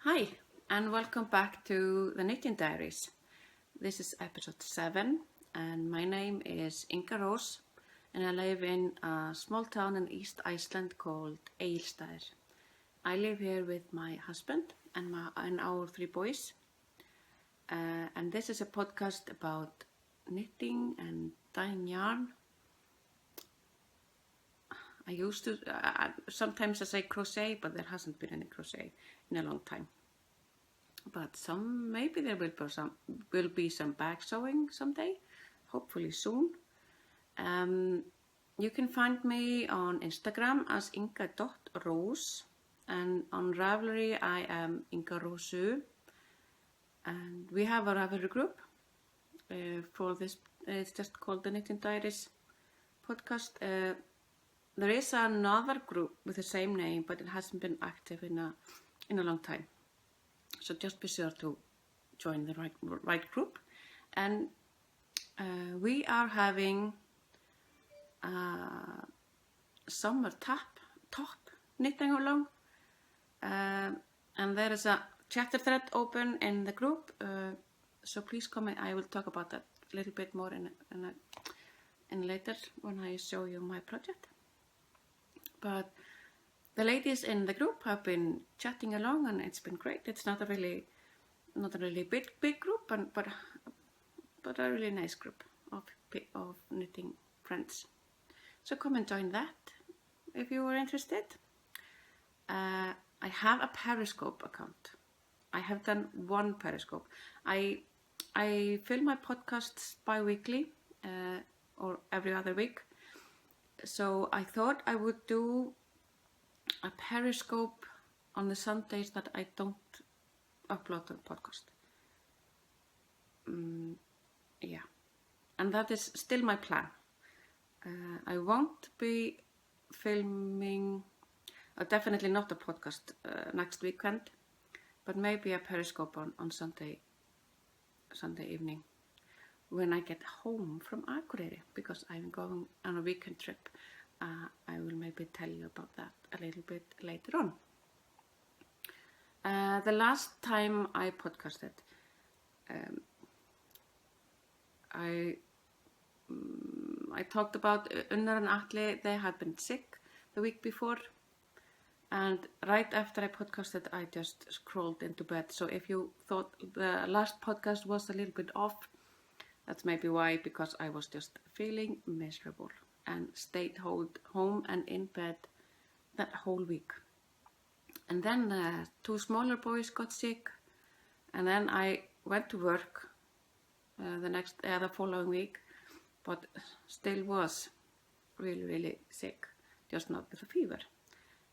Hi, and welcome back to the Knitting Diaries. This is episode 7, and my name is Inga Rós, and I live in a small town in East Iceland called Egilsstaðir. I live here with my husband and our 3 boys, and this is a podcast about knitting and dyeing yarn. I used to, sometimes I say crochet, but there hasn't been any crochet in a long time. But maybe there will be some bag sewing someday, hopefully soon. You can find me on Instagram as inga.ros, and on Ravelry I am Inga Rósu, and we have a Ravelry group for this. It's just called the Knitting Diaries podcast. There is another group with the same name, but it hasn't been active in a long time. So just be sure to join the right group. And we are having summer top knitting along. And there is a chapter thread open in the group. So please comment. I will talk about that a little bit more in later when I show you my project. But the ladies in the group have been chatting along, and it's been great. It's not a really big group, but a really nice group of knitting friends. So come and join that if you are interested. I have a Periscope account. I have done one Periscope. I film my podcasts bi-weekly or every other week. So I thought I would do a Periscope on the Sundays that I don't upload the podcast. Yeah, and that is still my plan. I won't be filming, definitely not a podcast next weekend, but maybe a Periscope on Sunday evening when I get home from Akureyri, because I'm going on a weekend trip. I will maybe tell you about that a little bit later on. The last time I podcasted, I talked about Unnar and Atli. They had been sick the week before, and right after I podcasted, I just crawled into bed. So if you thought the last podcast was a little bit off, that's maybe why, because I was just feeling miserable and stayed home and in bed that whole week. And then 2 smaller boys got sick, and then I went to work the following week, but still was really sick, just not with a fever.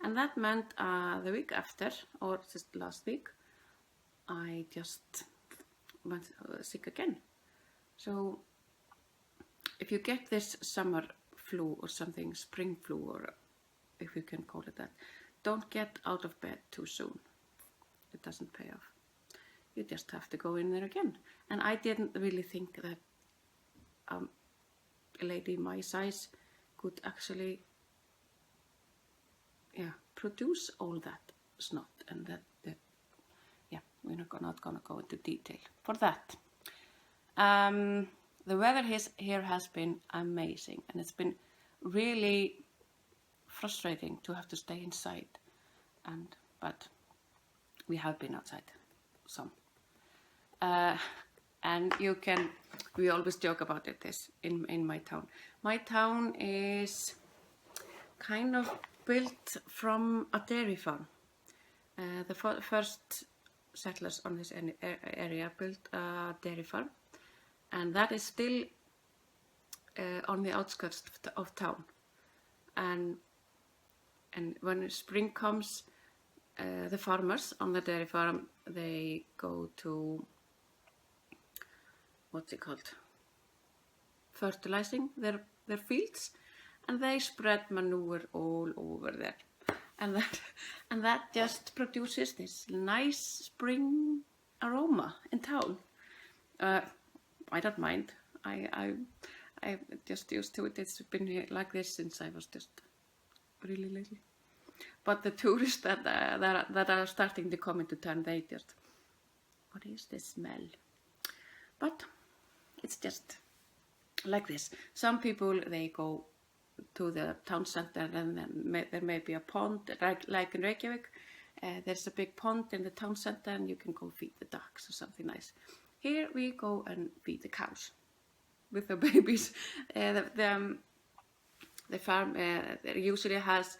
And that meant the week after, or just last week, I just went sick again. So if you get this summer flu or something, spring flu, or if you can call it that, don't get out of bed too soon. It doesn't pay off. You just have to go in there again. And I didn't really think that a lady my size could actually produce all that snot, and that we're not gonna go into detail for that. The weather here has been amazing, and it's been really frustrating to have to stay inside, but we have been outside some. And we always joke about it in my town. My town is kind of built from a dairy farm. The first settlers on this area built a dairy farm, and that is still on the outskirts of town. And when spring comes, the farmers on the dairy farm, they go to, what's it called, fertilizing their fields, and they spread manure all over there, and that just produces this nice spring aroma in town. I don't mind. I'm just used to it. It's been like this since I was just really little. But the tourists that are starting to come into town, they just, what is this smell? But it's just like this. Some people, they go to the town center, and then there may be a pond, like in Reykjavik. There's a big pond in the town center, and you can go feed the ducks or something nice. Here we go and feed the cows with the babies. The farm usually has,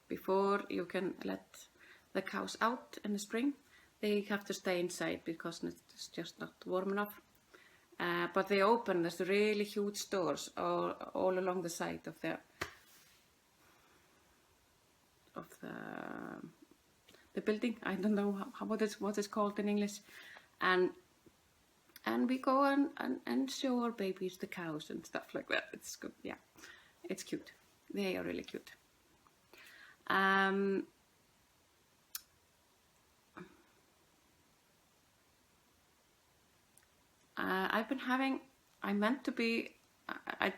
before you can let the cows out in the spring, they have to stay inside because it's just not warm enough. But they open these really huge doors all along the side of the building. I don't know what it's called in English, and we go and show our babies the cows and stuff like that. It's good, yeah, it's cute. They are really cute. I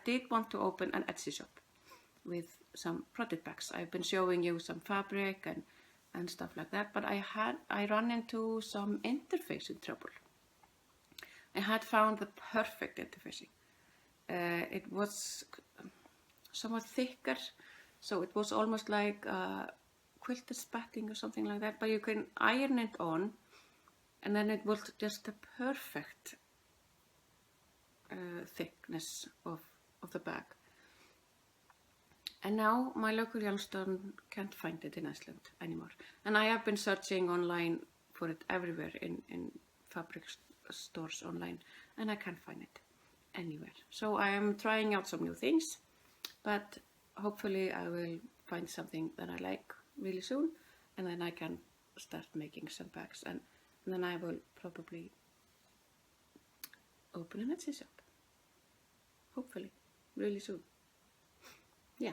did want to open an Etsy shop with some project bags. I've been showing you some fabric and stuff like that, but I ran into some interfacing trouble. I had found the perfect interfacing. It was somewhat thicker, so it was almost like quilted spatting or something like that, but you can iron it on, and then it was just the perfect thickness of the bag. And now my local yarnstone can't find it in Iceland anymore. And I have been searching online for it everywhere in fabric stores online, and I can't find it anywhere. So I am trying out some new things, but hopefully I will find something that I like really soon, and then I can start making some bags, and then I will probably open an Etsy shop. Hopefully, really soon. Yeah.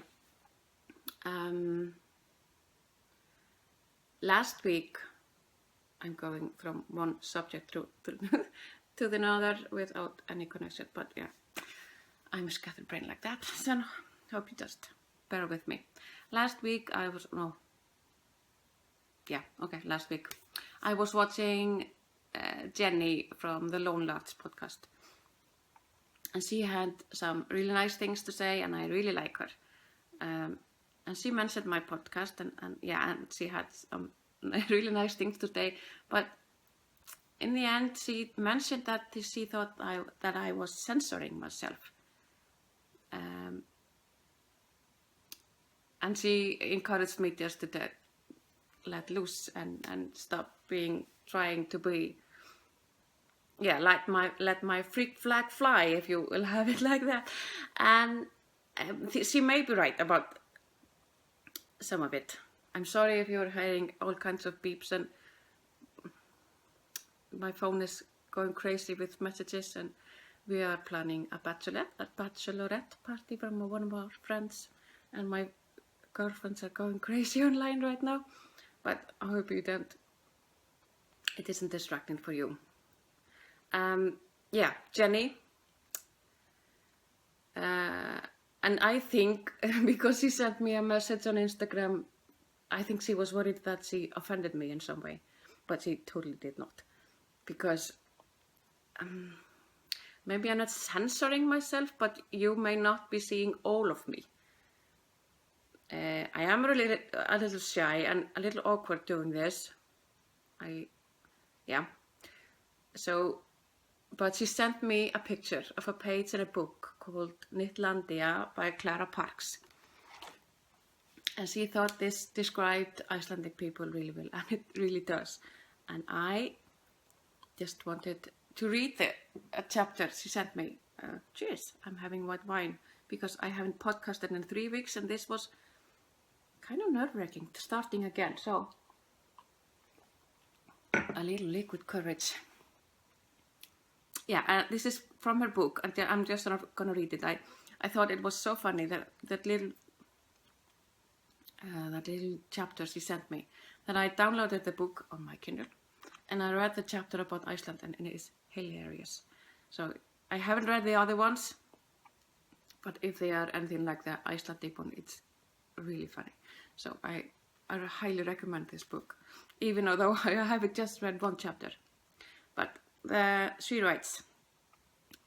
Last week, I'm going from one subject to the other without any connection, but yeah, I'm a scatterbrain like that, so hope you just bear with me. Last week I was watching Jenny from the Lone Larts podcast, and she had some really nice things to say, and I really like her. And she mentioned my podcast, and she had some really nice things to say. But in the end, she mentioned that she thought that I was censoring myself. And she encouraged me just to let loose and stop trying to be, let my freak flag fly, if you will have it like that. And she may be right about some of it. I'm sorry if you're hearing all kinds of beeps, and my phone is going crazy with messages, and we are planning a bachelorette party from one of our friends, and my girlfriends are going crazy online right now, but I hope it isn't distracting for you. Jenny, and I think because she sent me a message on Instagram, I think she was worried that she offended me in some way, but she totally did not, because maybe I'm not censoring myself, but you may not be seeing all of me. I am really a little shy and a little awkward doing this. But she sent me a picture of a page in a book called Knitlandia by Clara Parks. And she thought this described Icelandic people really well, and it really does. And I just wanted to read a chapter she sent me. Cheers, I'm having white wine because I haven't podcasted in 3 weeks, and this was kind of nerve-wracking starting again. So a little liquid courage. Yeah, this is from her book, and I'm just not gonna read it. I thought it was so funny that little chapter she sent me, that I downloaded the book on my Kindle, and I read the chapter about Iceland, and it is hilarious. So I haven't read the other ones, but if they are anything like the Icelandic one, it's really funny. So I highly recommend this book, even though I have just read one chapter. But she writes,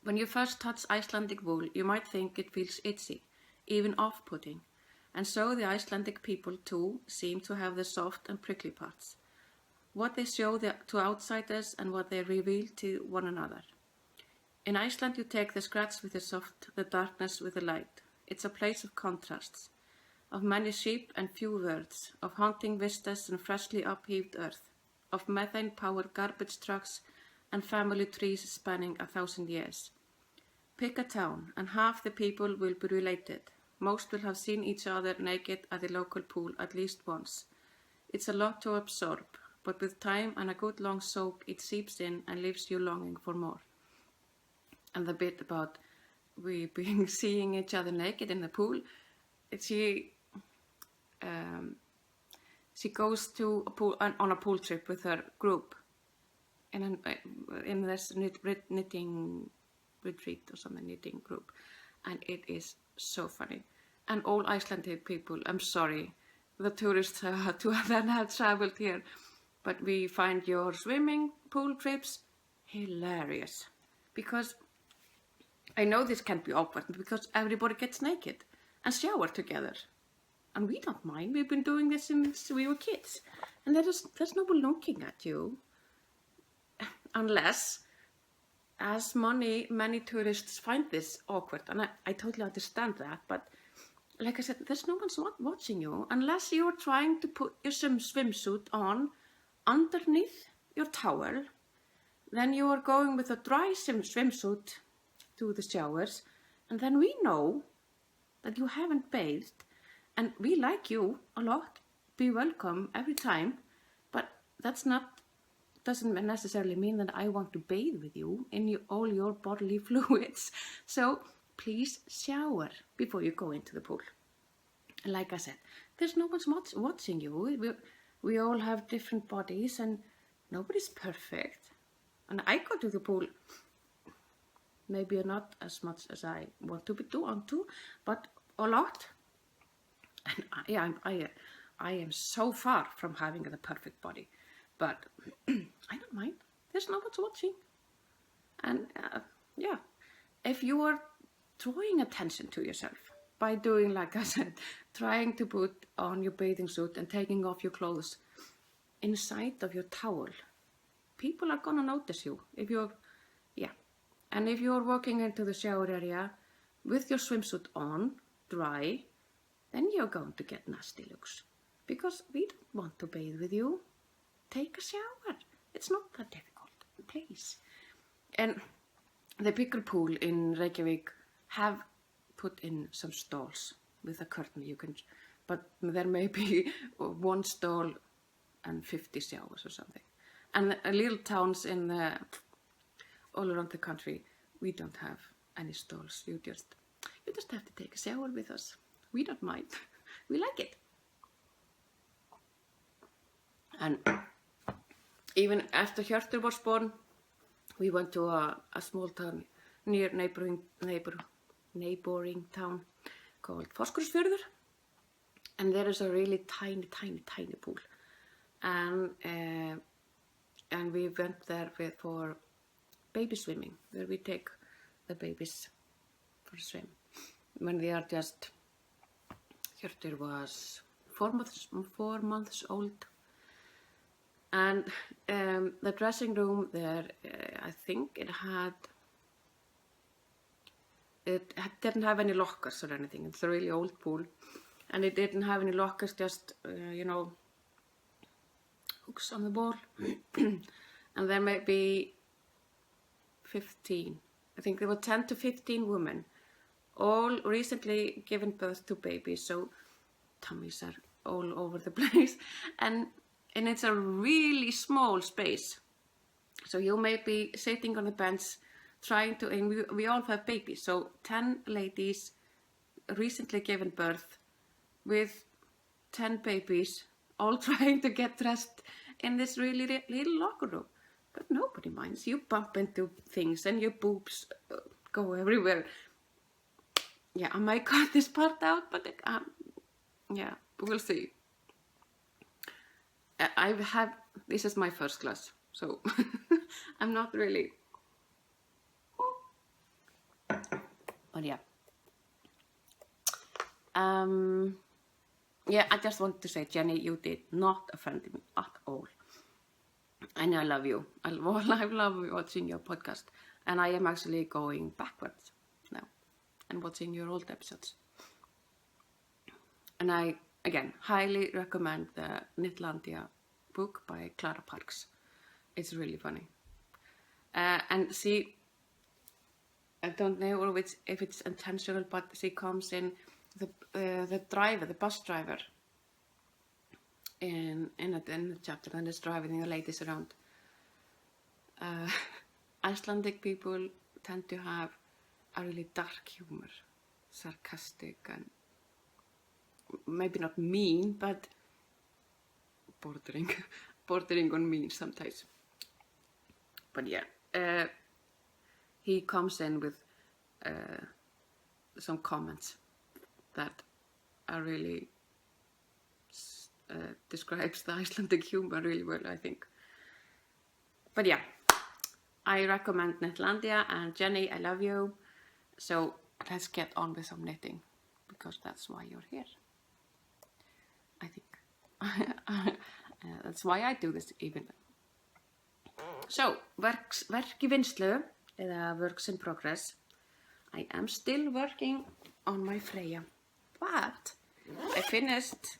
when you first touch Icelandic wool, you might think it feels itchy, even off-putting. And so the Icelandic people too seem to have the soft and prickly parts. What they show to outsiders and what they reveal to one another. In Iceland you take the scratch with the soft, the darkness with the light. It's a place of contrasts, of many sheep and few words, of haunting vistas and freshly upheaved earth, of methane-powered garbage trucks and family trees spanning 1,000 years. Pick a town, and half the people will be related. Most will have seen each other naked at the local pool at least once. It's a lot to absorb, but with time and a good long soak, it seeps in and leaves you longing for more. And the bit about we being seeing each other naked in the pool, she goes to a pool, on a pool trip with her group in this knitting retreat or something, knitting group, and it is so funny. And all Icelandic people, I'm sorry, the tourists that have traveled here, but we find your swimming pool trips hilarious, because I know this can be awkward because everybody gets naked and shower together, and we don't mind. We've been doing this since we were kids, and there's no one looking at you, unless, as many tourists find this awkward, and I totally understand that, but like I said, there's no one watching you unless you're trying to put your swimsuit on underneath your towel. Then you are going with a dry swimsuit to the showers, and then we know that you haven't bathed, and we like you a lot, be welcome every time, but doesn't necessarily mean that I want to bathe with you in all your bodily fluids. So please shower before you go into the pool. And like I said, there's no one watching you. We all have different bodies, and nobody's perfect. And I go to the pool, maybe not as much as I want to, but a lot. And I am so far from having the perfect body, but I don't mind. There's no one watching. And yeah, if you are drawing attention to yourself by doing, like I said, trying to put on your bathing suit and taking off your clothes inside of your towel, people are gonna notice you. And if you're walking into the shower area with your swimsuit on, dry, then you're going to get nasty looks, because we don't want to bathe with you. Take a shower. It's not that difficult, please. And the bigger pool in Reykjavik have put in some stalls with a curtain. But there may be one stall and 50 showers or something. And little towns all around the country, we don't have any stalls. You just have to take a shower with us. We don't mind. We like it. And even after Hjörtur was born, we went to a small town near neighboring town called Fáskrúðsfjörður, and there is a really tiny pool, and we went there for baby swimming, where we take the babies for a swim when they are just. Hjörtur was 4 months old. And the dressing room there, I think it didn't have any lockers or anything. It's a really old pool. and it didn't have any lockers, just hooks on the wall. And there may be 15, I think there were 10 to 15 women, all recently given birth to babies, so tummies are all over the place, and it's a really small space. So you may be sitting on the bench trying to, and we all have babies, so 10 ladies recently given birth with 10 babies, all trying to get dressed in this really little locker room. But nobody minds. You bump into things and your boobs go everywhere. Yeah, I might cut this part out, but yeah, we'll see. This is my first class, so I'm not really. But yeah. Yeah, I just want to say, Jenny, you did not offend me at all. And I love you. I love watching your podcast. And I am actually going backwards now and watching your old episodes. And I, again, highly recommend the Knitlandia book by Clara Parks. It's really funny. And see, I don't know if it's intentional, but she comes in, the bus driver, in the chapter, and is driving the ladies around. Icelandic people tend to have a really dark humor, sarcastic and maybe not mean, but bordering on mean sometimes. But yeah, he comes in with some comments that are really describes the Icelandic humor really well, I think. But yeah, I recommend Knitlandia, and Jenny, I love you. So let's get on with some knitting, because that's why you're here, I think. That's why I do this even. So, verk í vinnslu, eða works in progress. I am still working on my Freyja, but I finished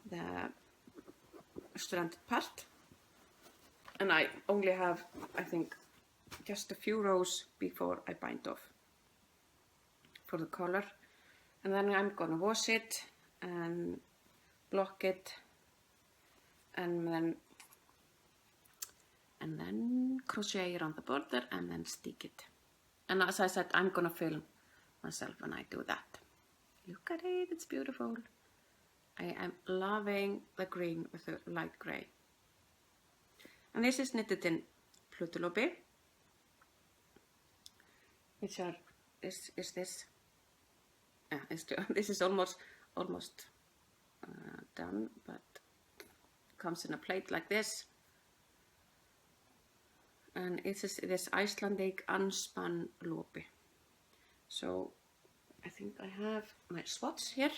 the stranded part, and I only have, I think, just a few rows before I bind off for the color, and then I'm gonna wash it and block it, and then crochet around the border and then stick it. And as I said, I'm gonna film myself when I do that. Look at it, it's beautiful. I am loving the green with the light grey. And this is knitted in Plötulopi, which are, this is almost done, but comes in a plate like this. And it is this Icelandic unspun lopi. So I think I have my swatch here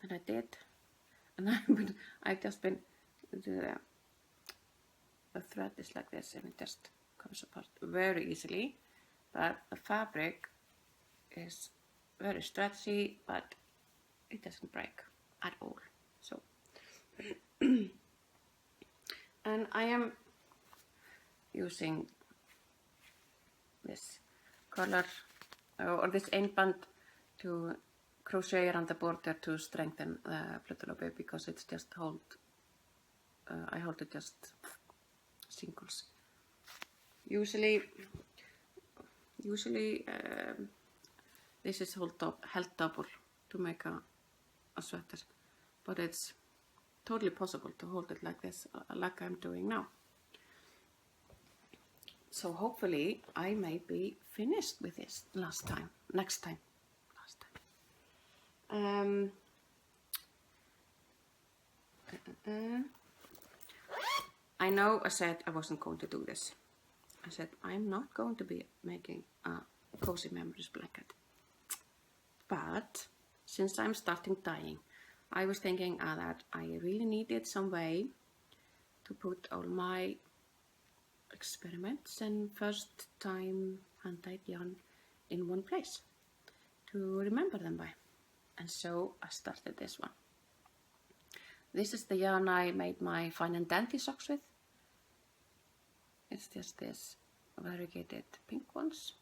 that I did, and I've just been, the thread is like this, and it just comes apart very easily, but the fabric is very stretchy, but it doesn't break at all. So and I am using this color or this einband to crochet around the border to strengthen the Plötulopi, because it's just I hold it just singles. Usually this is held double to make a sweater, but it's totally possible to hold it like this, like I'm doing now. So hopefully I may be finished with this next time. I know I said I wasn't going to do this. I said I'm not going to be making a cozy memories blanket. But since I'm starting dyeing, I was thinking that I really needed some way to put all my experiments and first time hand-dyed yarn in one place to remember them by. And so I started this one. This is the yarn I made my fine and dandy socks with. It's just this variegated pink ones.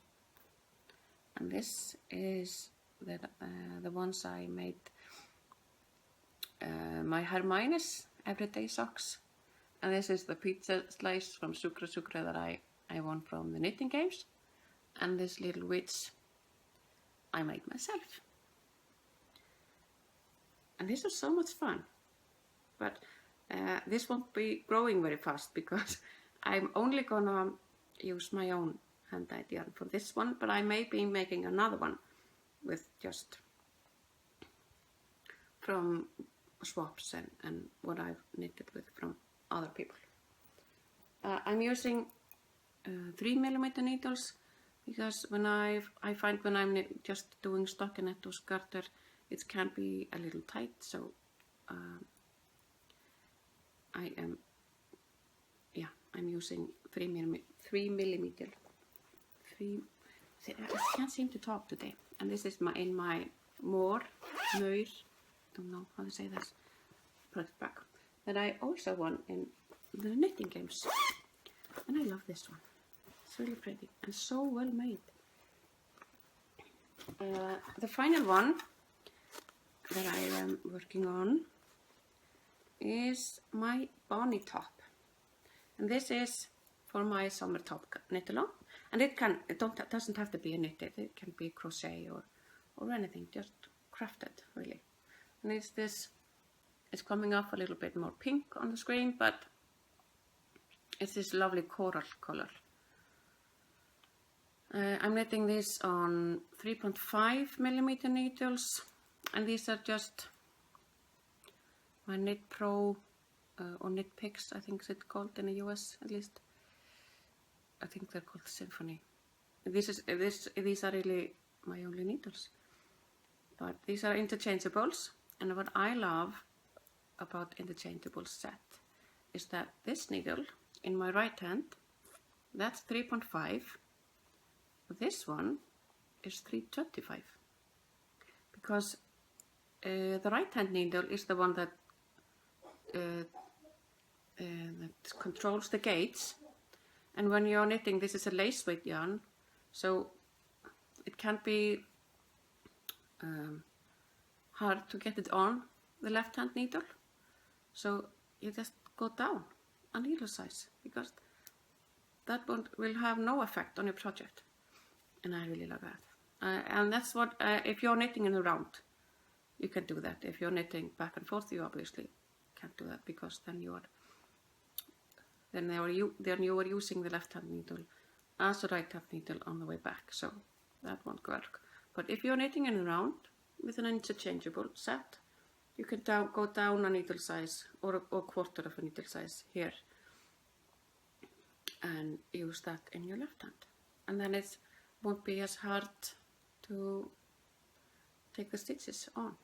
And this is the ones I made my Hermione's everyday socks. And this is the pizza slice from Sucre Sucre that I won from the knitting games. And this little witch I made myself. And this was so much fun. But this won't be growing very fast because I'm only gonna use my own hand-dyed yarn for this one, but I may be making another one with just from swaps and what I've knitted with from other people. I'm using 3mm needles because when I find when I'm just doing stockinette or garter, it can be a little tight, so I'm using 3mm. I can't seem to talk today. And this is in my more, don't know how to say this, project back, that I also won in the knitting games. And I love this one. It's really pretty and so well made. The final one that I am working on is my bunny top. And this is for my summer top knit along. And it doesn't have to be a knitted, it can be crochet or anything, just crafted really. And it's coming off a little bit more pink on the screen, but it's this lovely coral color. I'm knitting this on 3.5mm needles, and these are just my Knit Pro or Knit Picks, I think it's called in the US at least. I think they're called Symphony. These are really my only needles, but these are interchangeables. And what I love about interchangeable set is that this needle in my right hand, that's 3.5. This one is 3.25 because the right hand needle is the one that controls the gauge. And when you're knitting, this is a lace weight yarn, so it can be hard to get it on the left hand needle. So you just go down a needle size because that will have no effect on your project. And I really love that. And that's what, if you're knitting in a round, you can do that. If you're knitting back and forth, you obviously can't do that because then you are using the left hand needle as a right hand needle on the way back, so that won't work. But if you're knitting in a round with an interchangeable set, you can go down a needle size or a quarter of a needle size here and use that in your left hand, and then it won't be as hard to take the stitches on.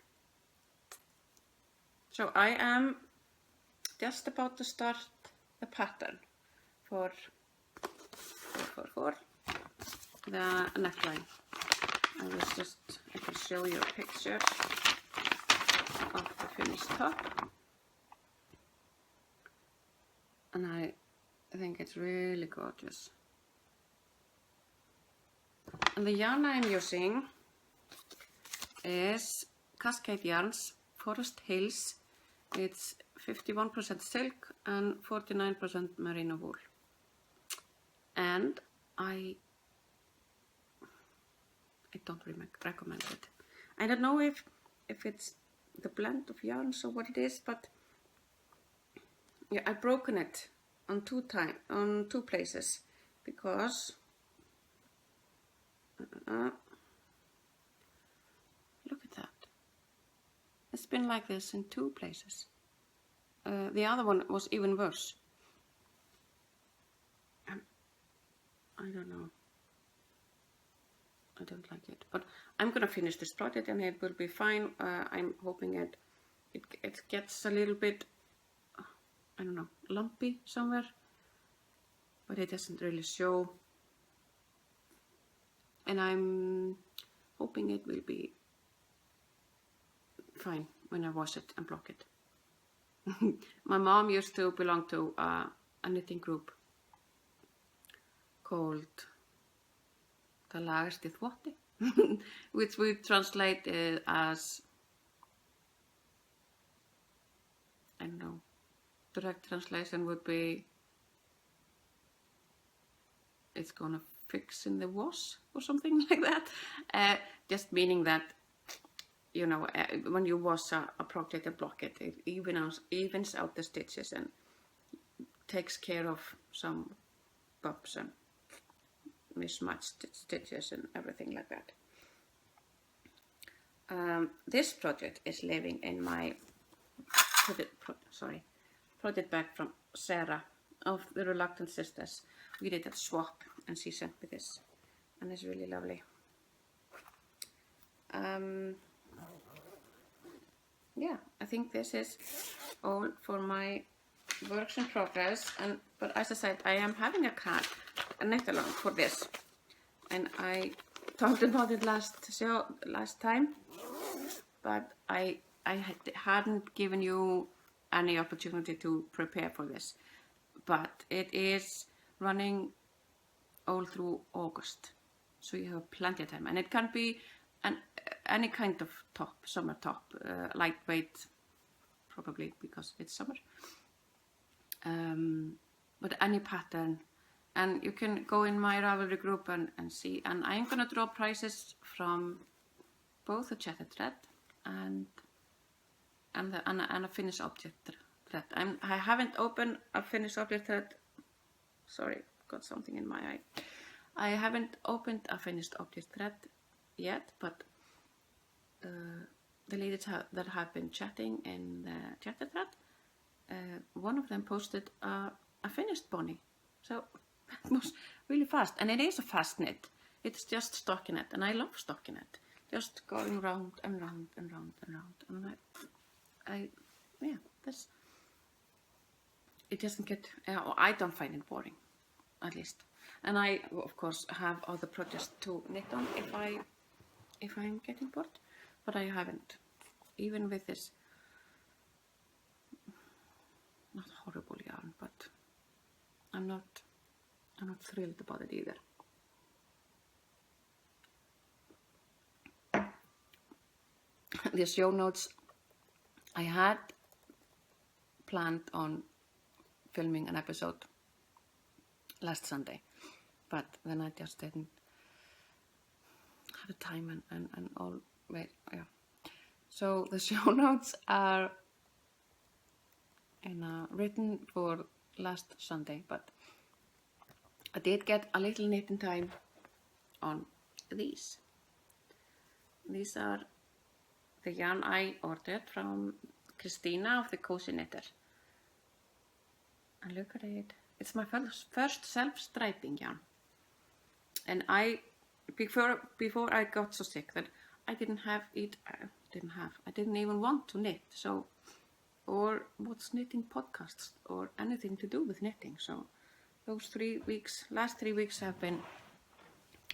So I am just about to start the pattern for the neckline. I can show you a picture of the finished top, and I think it's really gorgeous. And the yarn I'm using is Cascade Yarns Forest Hills. It's 51% silk and 49% merino wool. And I don't recommend it. I don't know if it's the blend of yarns or what it is, but yeah, I've broken it on two places because look at that. It's been like this in 2 places. The other one was even worse. I don't know. I don't like it. But I'm gonna finish this project and it will be fine. I'm hoping it gets a little bit, I don't know, lumpy somewhere. But it doesn't really show. And I'm hoping it will be fine when I wash it and block it. My mom used to belong to a knitting group called The Lagasti Þvotti, which we translate as, I don't know, direct translation would be, it's gonna fix in the wash or something like that. Just meaning that, you know, when you wash a project and block it, it evens out the stitches and takes care of some bumps and mismatched stitches and everything like that. This project is living in my project bag from Sarah of the Reluctant Sisters. We did a swap and she sent me this, and it's really lovely. Yeah, I think this is all for my works in progress. But as I said, I am having a knit along for this, and I talked about it last time, but I hadn't given you any opportunity to prepare for this. But it is running all through August, so you have plenty of time, and it can be any kind of top, summer top, lightweight, probably because it's summer, but any pattern. And you can go in my Ravelry group and see, and I'm gonna draw prices from both the chatted thread and a finished object thread. I haven't opened a finished object thread. Sorry, got something in my eye. I haven't opened a finished object thread yet, but the ladies that have been chatting in the chatted thread, one of them posted a finished bunny. So it was really fast, and it is a fast knit. It's just stockinette, and I love stockinette. Just going round and round and round and round, and it doesn't get. I don't find it boring, at least. And I, of course, have other projects to knit on if I'm getting bored, but I haven't. Even with this, not horrible yarn, but I'm not thrilled about it either. The show notes, I had planned on filming an episode last Sunday, but then I just didn't have the time and all. Wait, yeah. So the show notes are written for last Sunday, but I did get a little knitting time on these. These are the yarn I ordered from Christina of the Cozy Knitter. And look at it. It's my first self-striping yarn. And before I got so sick that I didn't even want to knit. So, or what's knitting podcasts or anything to do with knitting. So those last 3 weeks have been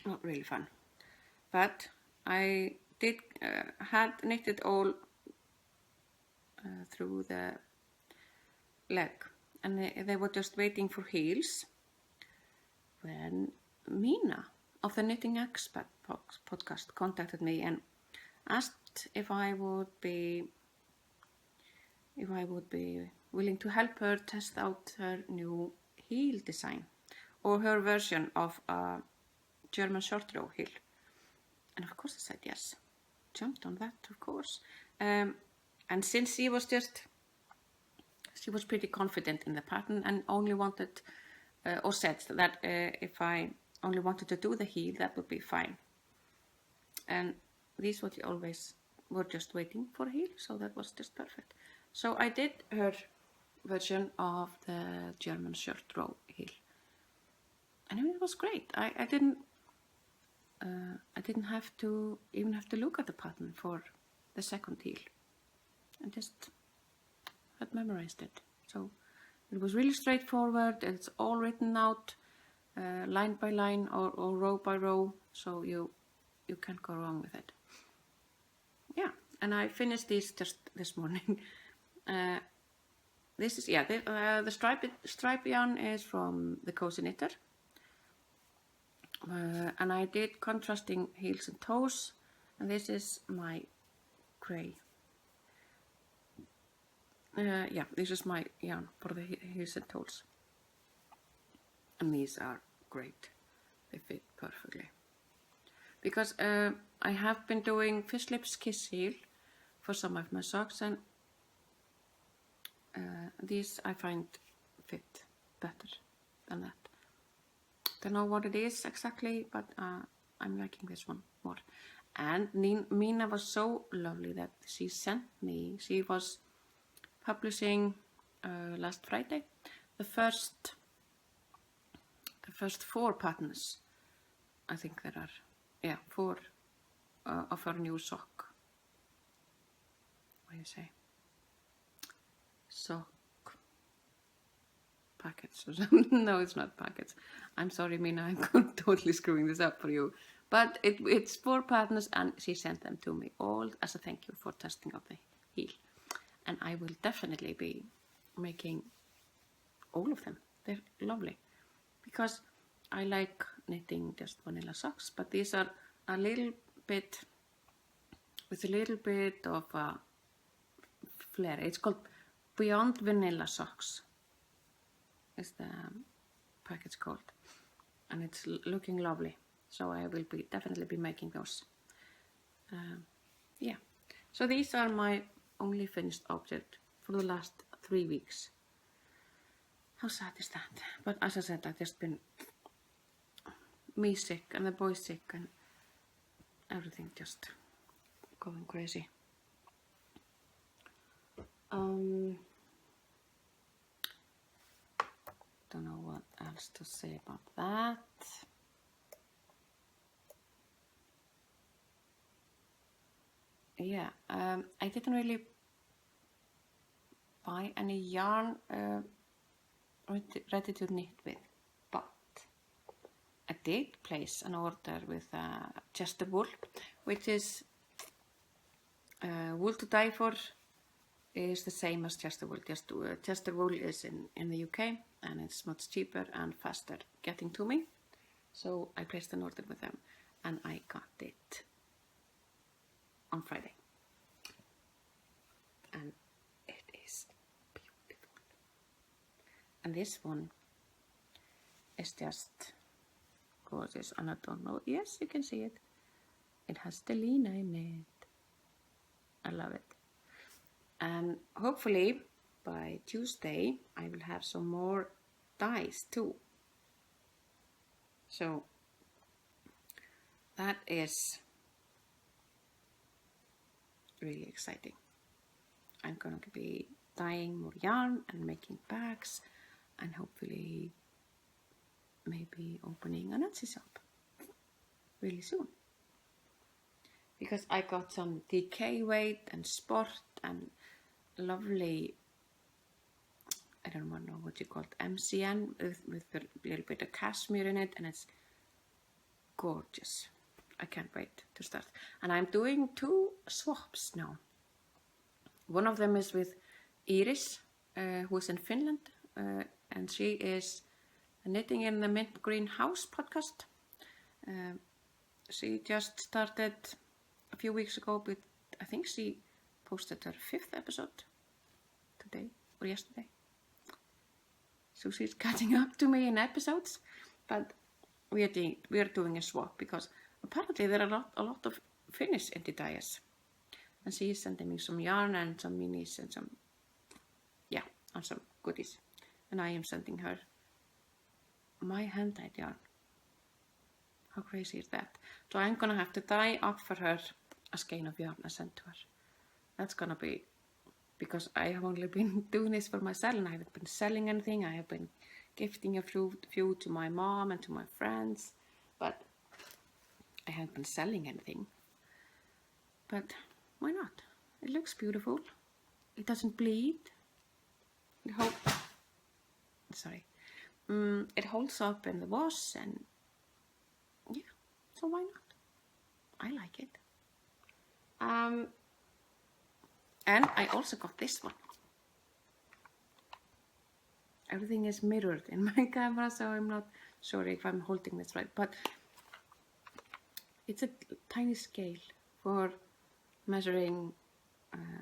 not really fun. But I had knitted all through the leg, and they were just waiting for heels when Mina of the Knitting Expert podcast contacted me and asked if I would be willing to help her test out her new heel design, or her version of a German short row heel. And of course I said yes. Jumped on that, of course. And since she was pretty confident in the pattern and only wanted, or said that if I only wanted to do the heel, that would be fine. And these always were just waiting for a heel, so that was just perfect. So I did her version of the German short row heel, and it was great. I didn't have to look at the pattern for the second heel. I just had memorized it. So it was really straightforward. It's all written out, line by line or row by row. So you can't go wrong with it. Yeah, and I finished these just this morning. This is the stripe yarn is from the Cozy Knitter, and I did contrasting heels and toes, and this is my grey. This is my yarn for the heels and toes, and these are great. They fit perfectly because I have been doing fish lips kiss heel for some of my socks, and these I find fit better than that. Don't know what it is exactly, but I'm liking this one more. And Mina was so lovely that she sent me. She was publishing last Friday the first 4 patterns. I think there are 4 of her new sock. What do you say? Sock packets or something. No, it's not packets. I'm sorry, Mina, I'm totally screwing this up for you. But it's 4 patterns, and she sent them to me all as a thank you for testing of the heel. And I will definitely be making all of them. They're lovely. Because I like knitting just vanilla socks, but these are a little bit of a flair. It's called Beyond Vanilla Socks, is the package called, and it's looking lovely. So I will definitely be making those. So these are my only finished object for the last 3 weeks. How sad is that? But as I said, I've just been me sick and the boy sick and everything just going crazy. Don't know what else to say about that. Yeah, I didn't really buy any yarn ready to knit with, but I did place an order with Chester wool, which is wool to dye for. Is the same as Chester wool. Chester wool is in the UK, and it's much cheaper and faster getting to me. So I placed an order with them, and I got it on Friday. And it is beautiful. And this one is just gorgeous. And I don't know. Yes, you can see it. It has the Lina in it. I love it. And hopefully by Tuesday I will have some more dyes too. So that is really exciting. I'm going to be dyeing more yarn and making bags, and hopefully maybe opening an Etsy shop really soon. Because I got some DK weight and sport and lovely, I don't know what you call it, MCN with a little bit of cashmere in it, and it's gorgeous. I can't wait to start. And I'm doing 2 swaps now. One of them is with Iris, who is in Finland, and she is knitting in the Mint Green House podcast. She just started a few weeks ago, but I think she posted her 5th episode today or yesterday. So she's catching up to me in episodes, but we are doing a swap because apparently there are a lot of Finnish indie dyers, and she is sending me some yarn and some minis and some goodies, and I am sending her my hand-dyed yarn. How crazy is that? So I'm gonna have to dye up for her a skein of yarn and send to her. That's gonna be, because I have only been doing this for myself and I haven't been selling anything. I have been gifting a few to my mom and to my friends, but I haven't been selling anything. But why not? It looks beautiful. It doesn't bleed. It holds up in the wash, and yeah, so why not? I like it. And I also got this one. Everything is mirrored in my camera, so I'm not sure if I'm holding this right, but it's a tiny scale for measuring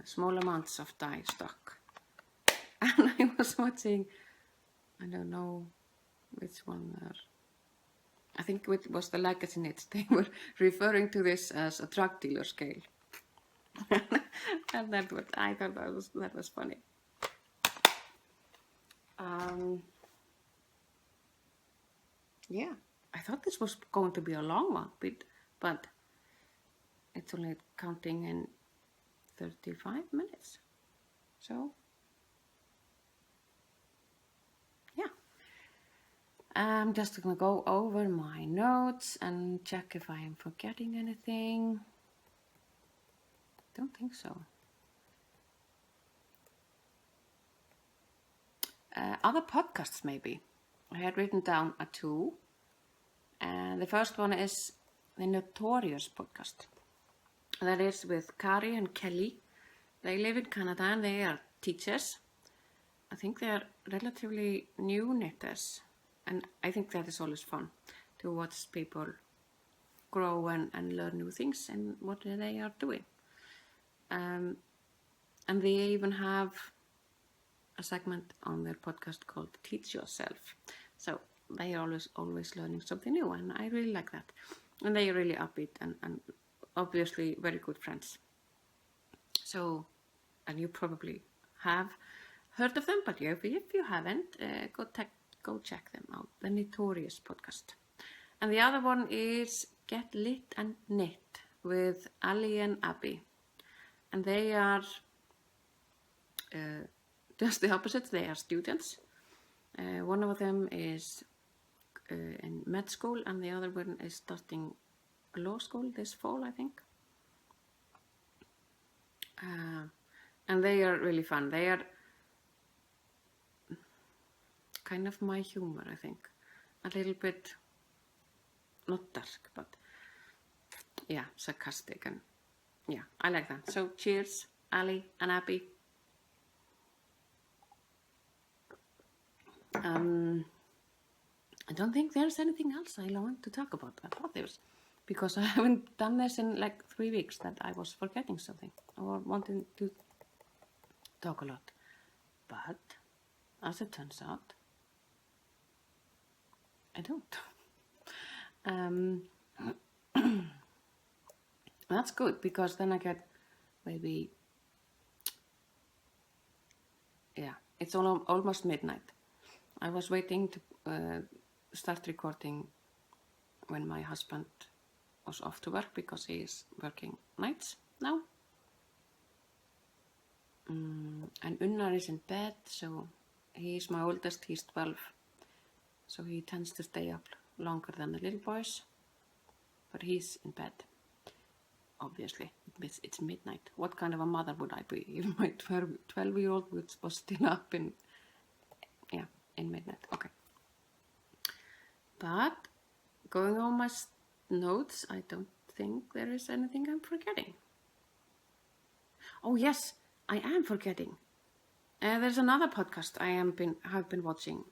small amounts of dye stock. And I was watching, I don't know which one I think it was the Legacy Knits. They were referring to this as a drug dealer scale. And I thought that was funny. Yeah, I thought this was going to be a long one, but it's only counting in 35 minutes. So, yeah. I'm just going to go over my notes and check if I am forgetting anything. Don't think so. Other podcasts, maybe. I had written down 2. And the first one is the Notorious podcast. That is with Kari and Kelly. They live in Canada and they are teachers. I think they are relatively new knitters. And I think that is always fun to watch people grow and learn new things and what they are doing. And they even have a segment on their podcast called Teach Yourself. So they are always learning something new, and I really like that. And they are really upbeat and obviously very good friends. So, and you probably have heard of them, but if you haven't, go check them out, the Notorious podcast. And the other one is Get Lit and Knit with Ali and Abby. And they are just the opposite. They are students. One of them is in med school, and the other one is starting law school this fall, I think. And they are really fun. They are kind of my humor, I think. A little bit, not dark, but yeah, sarcastic, and yeah, I like that. So cheers, Ali and Abby. I don't think there's anything else I want to talk about. I thought there was, because I haven't done this in like 3 weeks, that I was forgetting something or wanting to talk a lot. But as it turns out, I don't. That's good, because then I get maybe, yeah, it's almost midnight. I was waiting to start recording when my husband was off to work, because he is working nights now. And Unnar is in bed, so he is my oldest, he's 12. So he tends to stay up longer than the little boys. But he's in bed, obviously. It's midnight. What kind of a mother would I be if my 12-year-old was still up in midnight? Okay. But going on my notes, I don't think there is anything I'm forgetting. Oh yes, I am forgetting. There's another podcast I have been watching,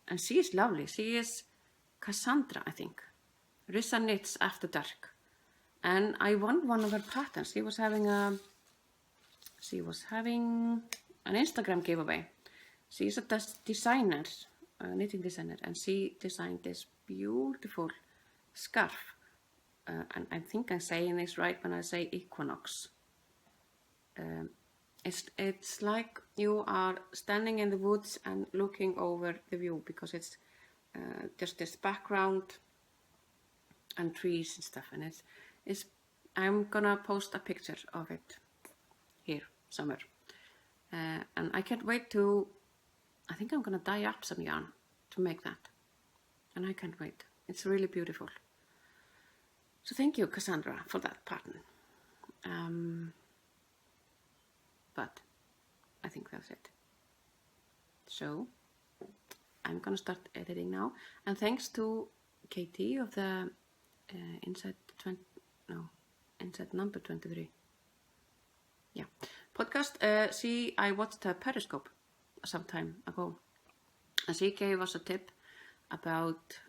and she is lovely. She is Cassandra, I think. Rissa Knits After Dark, and I won one of her patterns. She was having an Instagram giveaway. She is a designer, knitting designer, and she designed this beautiful scarf. And I think I'm saying this right when I say equinox. It's like you are standing in the woods and looking over the view, because it's just this background and trees and stuff. And I'm gonna post a picture of it here somewhere. And I can't wait I think I'm gonna dye up some yarn to make that. And I can't wait. It's really beautiful. So thank you, Cassandra, for that pattern. But I think that's it. So I'm gonna start editing now. And thanks to Katie of the inside number 23. Yeah, podcast. I watched her Periscope some time ago, and she gave us a tip about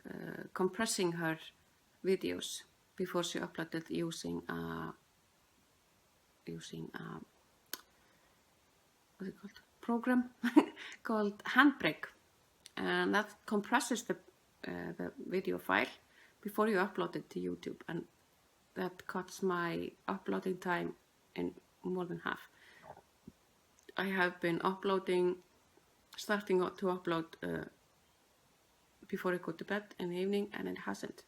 compressing her videos before she uploaded using what's it called? Program called Handbrake, and that compresses the video file before you upload it to YouTube, and that cuts my uploading time in more than half. I have been starting to upload before I go to bed in the evening, and it hasn't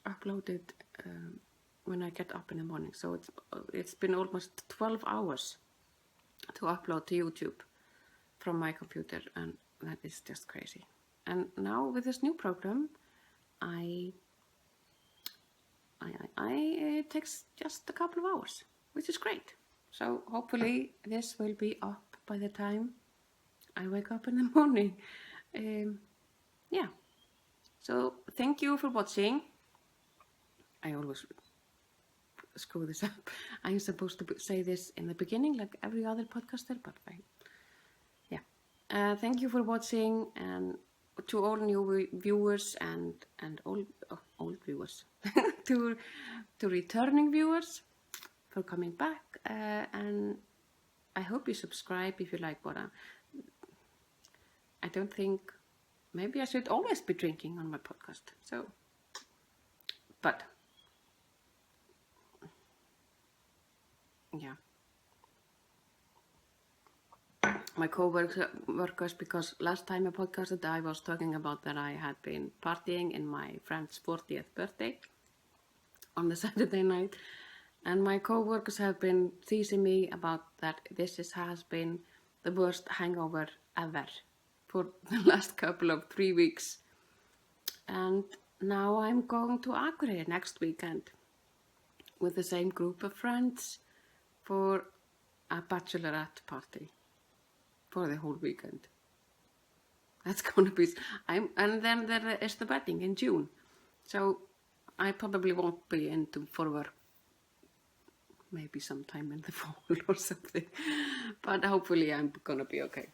uploaded when I get up in the morning. So it's been almost 12 hours to upload to YouTube from my computer, and that is just crazy. And now with this new program, it takes just a couple of hours, which is great. So hopefully this will be up by the time I wake up in the morning. Yeah. So thank you for watching. I always screw this up. I'm supposed to say this in the beginning like every other podcaster, but fine. Yeah. Thank you for watching, and to all new viewers and old viewers, to returning viewers for coming back, and I hope you subscribe if you like what I don't think, maybe I should always be drinking on my podcast. So, but yeah, my co-workers, because last time I podcasted I was talking about that I had been partying in my friend's 40th birthday on the Saturday night, and my co-workers have been teasing me about that has been the worst hangover ever for the last couple of 3 weeks. And now I'm going to Akureyri next weekend with the same group of friends for a bachelorette party for the whole weekend. That's gonna be, and then there is the wedding in June. So I probably won't be for work, maybe sometime in the fall or something. But hopefully I'm gonna be okay.